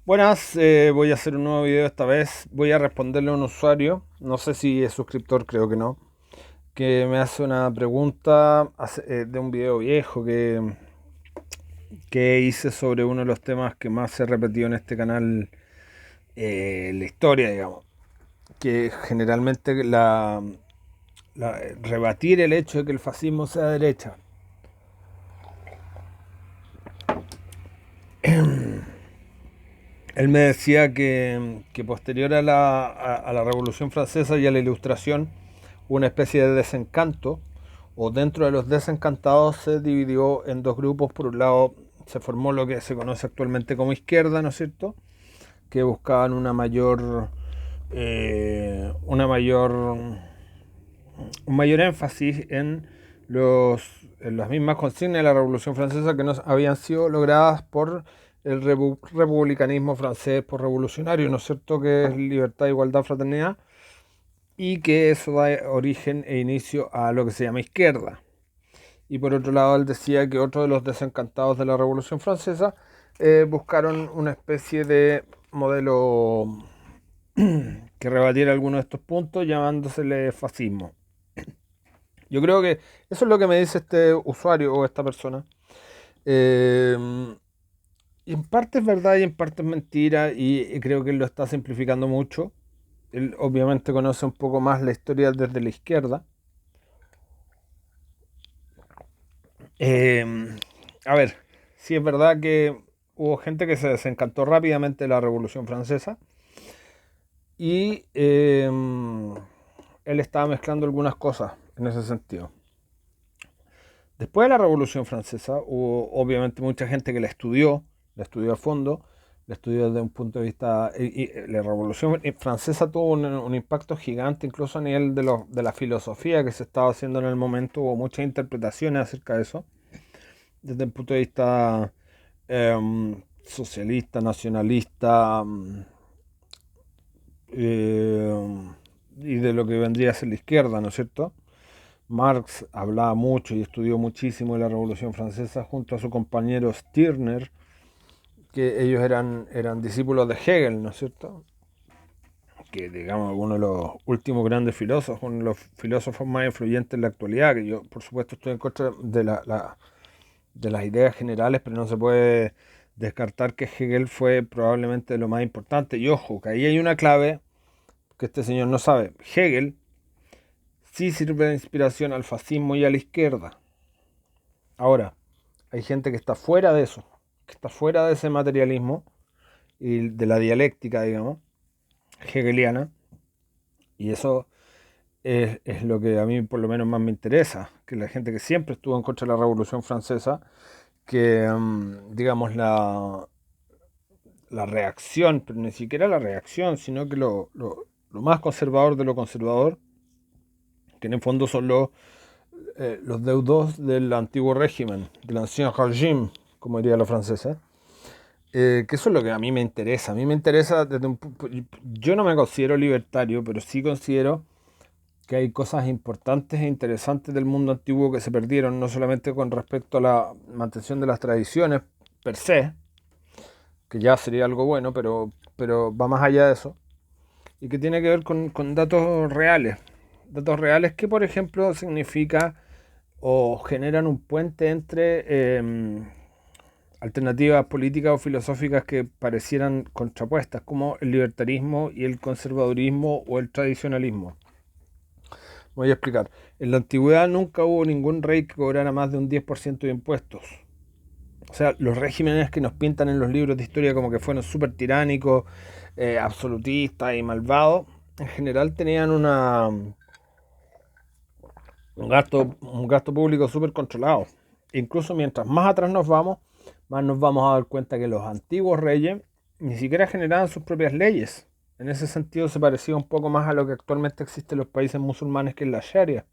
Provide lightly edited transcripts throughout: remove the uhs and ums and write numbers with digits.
Buenas, voy a hacer un nuevo video esta vez. Voy a responderle a un usuario, no sé si es suscriptor, creo que no, que me hace una pregunta de un video viejo que hice sobre uno de los temas que más se ha repetido en este canal, en la historia, digamos, que generalmente rebatir el hecho de que el fascismo sea derecha. Él me decía que posterior a la Revolución Francesa y a la Ilustración, hubo una especie de desencanto, o dentro de los desencantados se dividió en dos grupos. Por un lado, se formó lo que se conoce actualmente como izquierda, ¿no es cierto?, que buscaban un mayor énfasis en las mismas consignas de la Revolución Francesa que no habían sido logradas por el republicanismo francés por revolucionario, ¿no es cierto?, que es libertad, igualdad, fraternidad, y que eso da origen e inicio a lo que se llama izquierda. Y por otro lado, él decía que otros de los desencantados de la Revolución Francesa buscaron una especie de modelo que rebatiera algunos de estos puntos, llamándosele fascismo. Yo creo que eso es lo que me dice este usuario o esta persona. Eh, y en parte es verdad y en parte es mentira, y creo que él lo está simplificando mucho. Él obviamente conoce un poco más la historia desde la izquierda. Eh, a ver, sí es verdad que hubo gente que se desencantó rápidamente de la Revolución Francesa y él estaba mezclando algunas cosas en ese sentido. Después de la Revolución Francesa hubo obviamente mucha gente que la estudió a fondo, la estudió desde un punto de vista. Y la Revolución Francesa tuvo un impacto gigante, incluso a nivel de la filosofía que se estaba haciendo en el momento. Hubo muchas interpretaciones acerca de eso, desde el punto de vista socialista, nacionalista, y de lo que vendría a ser la izquierda, ¿no es cierto? Marx hablaba mucho y estudió muchísimo de la Revolución Francesa junto a su compañero Stirner, que ellos eran discípulos de Hegel, ¿no es cierto? Que digamos uno de los últimos grandes filósofos, uno de los filósofos más influyentes en la actualidad, que yo por supuesto estoy en contra de las ideas generales, pero no se puede descartar que Hegel fue probablemente lo más importante. Y ojo, que ahí hay una clave que este señor no sabe. Hegel sí sirve de inspiración al fascismo y a la izquierda. Ahora, hay gente que está fuera de eso, que está fuera de ese materialismo y de la dialéctica, digamos, hegeliana, y eso es lo que a mí por lo menos más me interesa, que la gente que siempre estuvo en contra de la Revolución Francesa, que digamos la reacción, pero ni siquiera la reacción, sino que lo más conservador de lo conservador, que en el fondo son los deudos del antiguo régimen, del ancien régime, como diría los franceses. Que eso es lo que a mí me interesa. A mí me interesa yo no me considero libertario, pero sí considero que hay cosas importantes e interesantes del mundo antiguo que se perdieron, no solamente con respecto a la mantención de las tradiciones per se, que ya sería algo bueno, pero va más allá de eso, y que tiene que ver con datos reales. Datos reales que, por ejemplo, significa o generan un puente entre alternativas políticas o filosóficas que parecieran contrapuestas, como el libertarismo y el conservadurismo o el tradicionalismo. Voy a explicar. En la antigüedad nunca hubo ningún rey que cobrara más de un 10% de impuestos. O sea, los regímenes que nos pintan en los libros de historia como que fueron súper tiránicos, absolutistas y malvados, en general tenían un gasto público súper controlado. Incluso mientras más atrás nos vamos, más nos vamos a dar cuenta que los antiguos reyes ni siquiera generaban sus propias leyes. En ese sentido se parecía un poco más a lo que actualmente existe en los países musulmanes, que es la Sharia.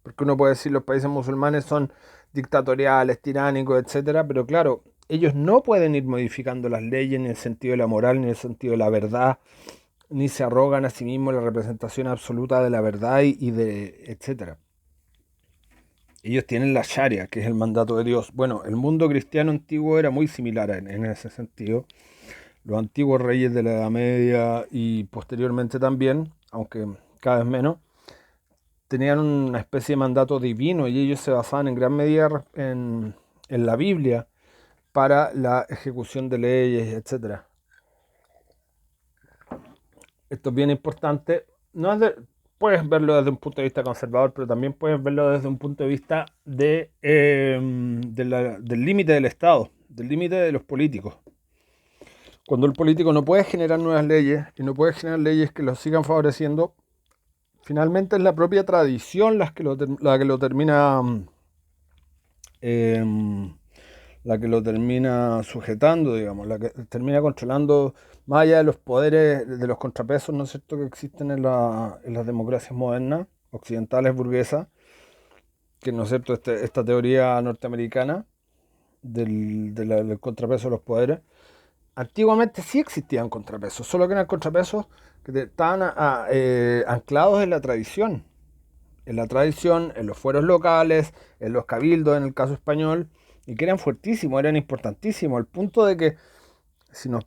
Porque uno puede decir los países musulmanes son dictatoriales, tiránicos, etcétera, pero claro, ellos no pueden ir modificando las leyes ni en el sentido de la moral, ni en el sentido de la verdad, ni se arrogan a sí mismos la representación absoluta de la verdad y de etcétera. Ellos tienen la Sharia, que es el mandato de Dios. Bueno, el mundo cristiano antiguo era muy similar en ese sentido. Los antiguos reyes de la Edad Media y posteriormente también, aunque cada vez menos, tenían una especie de mandato divino y ellos se basaban en gran medida en la Biblia para la ejecución de leyes, etcétera. Esto es bien importante. No es puedes verlo desde un punto de vista conservador, pero también puedes verlo desde un punto de vista del límite del Estado, del límite de los políticos. Cuando el político no puede generar nuevas leyes y no puede generar leyes que los sigan favoreciendo, finalmente es la propia tradición la que lo termina em, la que lo termina sujetando, digamos, la que termina controlando, más allá de los poderes, de los contrapesos, ¿no es cierto?, que existen en las democracias modernas, occidentales, burguesas, que, ¿no es cierto?, esta teoría norteamericana del contrapeso de los poderes. Antiguamente sí existían contrapesos, solo que eran contrapesos que estaban anclados en la tradición, en los fueros locales, en los cabildos, en el caso español, y que eran fuertísimos, eran importantísimos, al punto de que si nos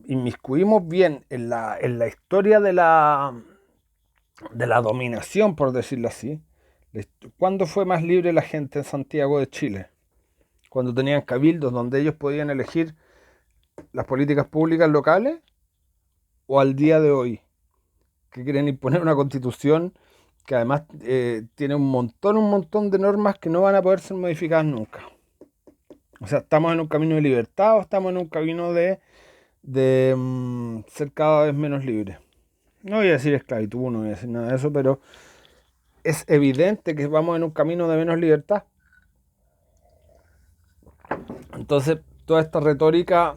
inmiscuimos bien en la historia de la dominación, por decirlo así, ¿cuándo fue más libre la gente en Santiago de Chile? Cuando tenían cabildos donde ellos podían elegir las políticas públicas locales, o al día de hoy, que quieren imponer una constitución que además tiene un montón de normas que no van a poder ser modificadas nunca. O sea, estamos en un camino de libertad o estamos en un camino de ser cada vez menos libres. No voy a decir esclavitud, no voy a decir nada de eso, pero es evidente que vamos en un camino de menos libertad. Entonces, toda esta retórica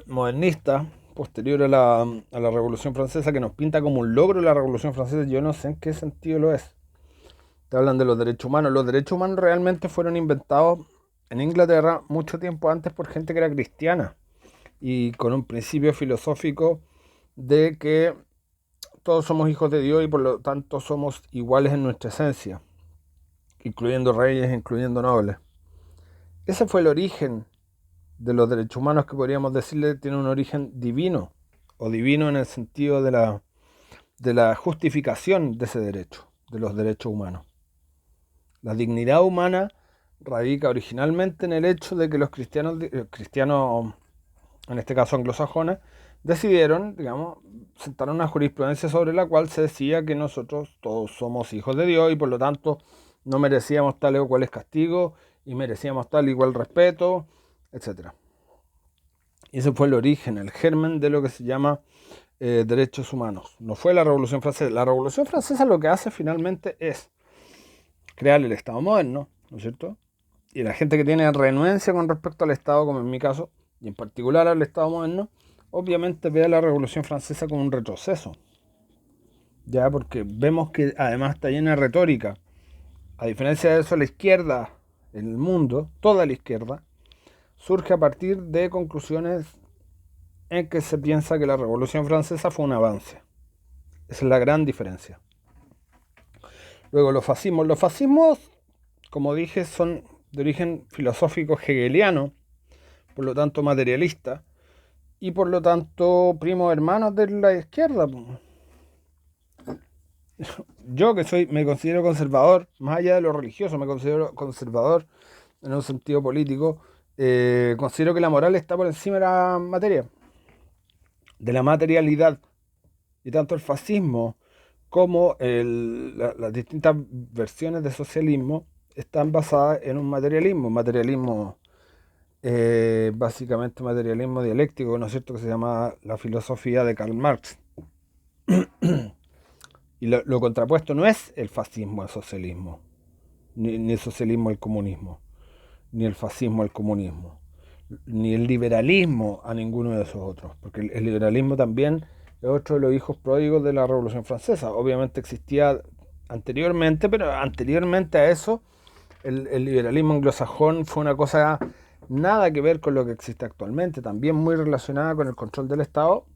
modernista, posterior a la Revolución Francesa, que nos pinta como un logro de la Revolución Francesa, yo no sé en qué sentido lo es. Te hablan de los derechos humanos. Los derechos humanos realmente fueron inventados en Inglaterra mucho tiempo antes por gente que era cristiana y con un principio filosófico de que todos somos hijos de Dios y por lo tanto somos iguales en nuestra esencia, incluyendo reyes, incluyendo nobles. Ese fue el origen de los derechos humanos, que podríamos decirle tiene un origen divino, o divino en el sentido de la justificación de ese derecho, de los derechos humanos. La dignidad humana radica originalmente en el hecho de que los cristianos en este caso anglosajones, decidieron, digamos, sentar una jurisprudencia sobre la cual se decía que nosotros todos somos hijos de Dios y por lo tanto no merecíamos tal o cual castigo y merecíamos tal y cual respeto, etc. Y ese fue el origen, el germen de lo que se llama derechos humanos. No fue la Revolución Francesa. La Revolución Francesa lo que hace finalmente es crear el Estado moderno, ¿no es cierto? Y la gente que tiene renuencia con respecto al Estado, como en mi caso, y en particular al Estado moderno, obviamente ve a la Revolución Francesa como un retroceso. Ya, porque vemos que además está llena de retórica. A diferencia de eso, la izquierda en el mundo, toda la izquierda, surge a partir de conclusiones en que se piensa que la Revolución Francesa fue un avance. Esa es la gran diferencia. Luego los fascismos. Los fascismos, como dije, son de origen filosófico hegeliano, por lo tanto materialista, y por lo tanto primos hermanos de la izquierda. Yo que me considero conservador, más allá de lo religioso, me considero conservador en un sentido político, considero que la moral está por encima de la materia, de la materialidad, y tanto el fascismo como las distintas versiones de socialismo están basadas en un materialismo básicamente materialismo dialéctico, ¿no es cierto?, que se llama la filosofía de Karl Marx. Y lo contrapuesto no es el fascismo al socialismo, ni el socialismo al comunismo, ni el fascismo al comunismo, ni el liberalismo a ninguno de esos otros, porque el liberalismo también es otro de los hijos pródigos de la Revolución Francesa. Obviamente existía anteriormente, pero anteriormente a eso el liberalismo anglosajón fue una cosa nada que ver con lo que existe actualmente, también muy relacionada con el control del Estado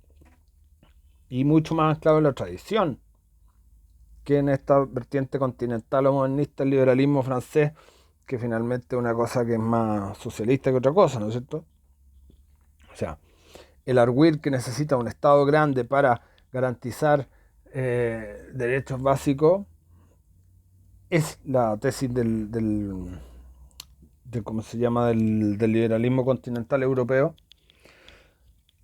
y mucho más anclado en la tradición que en esta vertiente continental o modernista, el liberalismo francés, que finalmente es una cosa que es más socialista que otra cosa, ¿no es cierto? O sea, el arguir que necesita un Estado grande para garantizar derechos básicos es la tesis ¿cómo se llama? Del liberalismo continental europeo,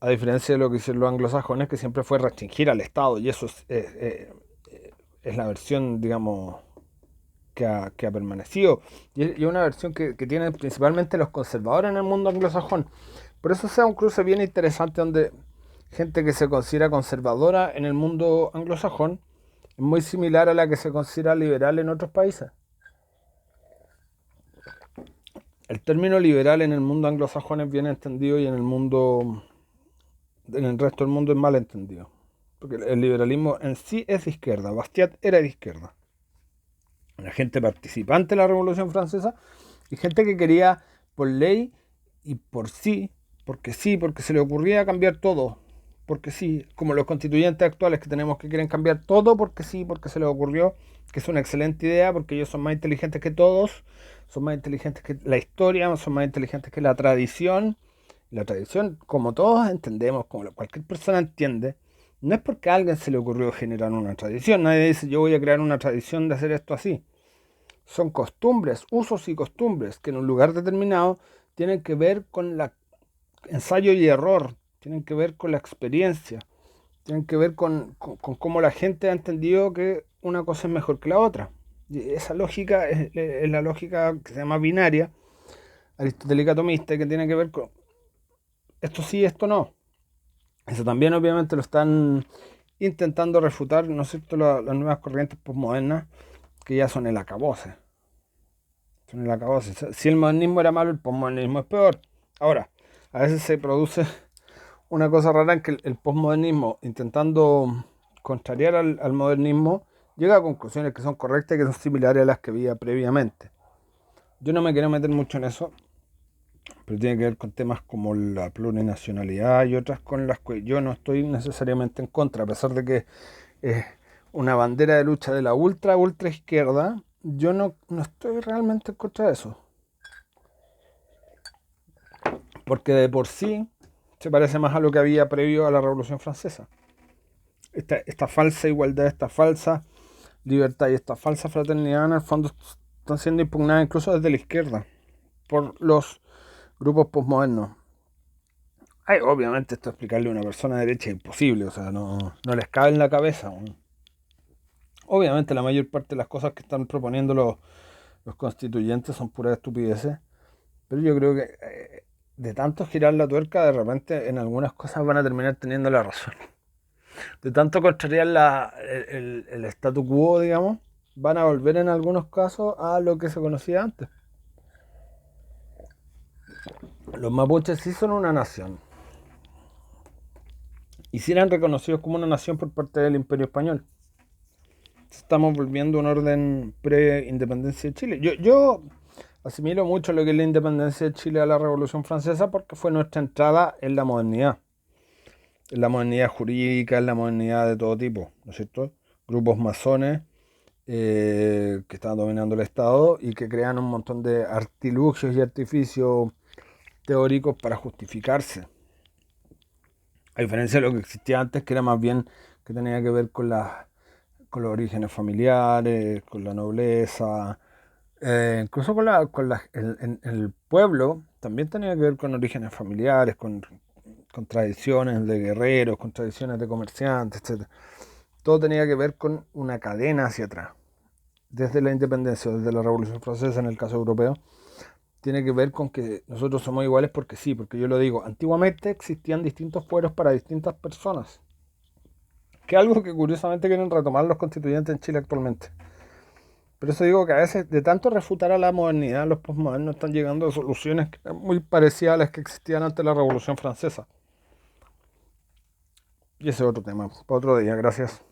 a diferencia de lo que hicieron los anglosajones, que siempre fue restringir al Estado, y eso es la versión, digamos, que ha permanecido, y es una versión que tienen principalmente los conservadores en el mundo anglosajón. Por eso sea un cruce bien interesante donde gente que se considera conservadora en el mundo anglosajón es muy similar a la que se considera liberal en otros países. El término liberal en el mundo anglosajón es bien entendido y en el resto del mundo es mal entendido. Porque el liberalismo en sí es de izquierda. Bastiat era de izquierda. Una gente participante de la Revolución Francesa y gente que quería por ley y porque se le ocurría cambiar todo, porque sí, como los constituyentes actuales que tenemos que quieren cambiar todo porque sí, porque se les ocurrió, que es una excelente idea, porque ellos son más inteligentes que todos, son más inteligentes que la historia, son más inteligentes que la tradición. La tradición, como todos entendemos, como cualquier persona entiende, no es porque a alguien se le ocurrió generar una tradición. Nadie dice yo voy a crear una tradición de hacer esto así. Son costumbres, usos y costumbres que en un lugar determinado tienen que ver con la ensayo y error, tienen que ver con la experiencia, tienen que ver con cómo la gente ha entendido que una cosa es mejor que la otra. Y esa lógica es la lógica que se llama binaria, aristotélica atomista, que tiene que ver con esto sí, esto no. Eso también obviamente lo están intentando refutar, ¿no es cierto?, las nuevas corrientes postmodernas, que ya son el acabose. Son el acabose. Si el modernismo era malo, el postmodernismo es peor. Ahora, a veces se produce una cosa rara en que el postmodernismo, intentando contrariar al modernismo, llega a conclusiones que son correctas y que son similares a las que había previamente. Yo no me quiero meter mucho en eso, pero tiene que ver con temas como la plurinacionalidad y otras con las que yo no estoy necesariamente en contra, a pesar de que es una bandera de lucha de la ultra izquierda. Yo no estoy realmente en contra de eso, porque de por sí se parece más a lo que había previo a la Revolución Francesa. Esta falsa igualdad, esta falsa libertad y esta falsa fraternidad en el fondo están siendo impugnadas incluso desde la izquierda por los grupos postmodernos. Obviamente esto explicarle a una persona de derecha es imposible, o sea, no les cabe en la cabeza. Obviamente la mayor parte de las cosas que están proponiendo los constituyentes son puras estupideces, pero yo creo que de tanto girar la tuerca, de repente en algunas cosas van a terminar teniendo la razón. De tanto contrariar el statu quo, digamos, van a volver en algunos casos a lo que se conocía antes. Los mapuches sí son una nación, y sí eran reconocidos como una nación por parte del Imperio Español. Estamos volviendo a un orden pre-independencia de Chile. Yo asimilo mucho lo que es la independencia de Chile a la Revolución Francesa porque fue nuestra entrada en la modernidad. En la modernidad jurídica, en la modernidad de todo tipo, ¿no es cierto? Grupos masones que estaban dominando el Estado y que crean un montón de artilugios y artificios teóricos para justificarse. A diferencia de lo que existía antes, que era más bien que tenía que ver con los orígenes familiares, con la nobleza, incluso el pueblo también tenía que ver con orígenes familiares, con tradiciones de guerreros, con tradiciones de comerciantes, etc. Todo tenía que ver con una cadena hacia atrás. Desde la independencia, desde la Revolución Francesa en el caso europeo, tiene que ver con que nosotros somos iguales porque sí, porque yo lo digo, antiguamente existían distintos fueros para distintas personas, que es algo que curiosamente quieren retomar los constituyentes en Chile actualmente. Por eso digo que a veces de tanto refutar a la modernidad, los postmodernos están llegando a soluciones muy parecidas a las que existían antes de la Revolución Francesa. Y ese es otro tema, para otro día, gracias.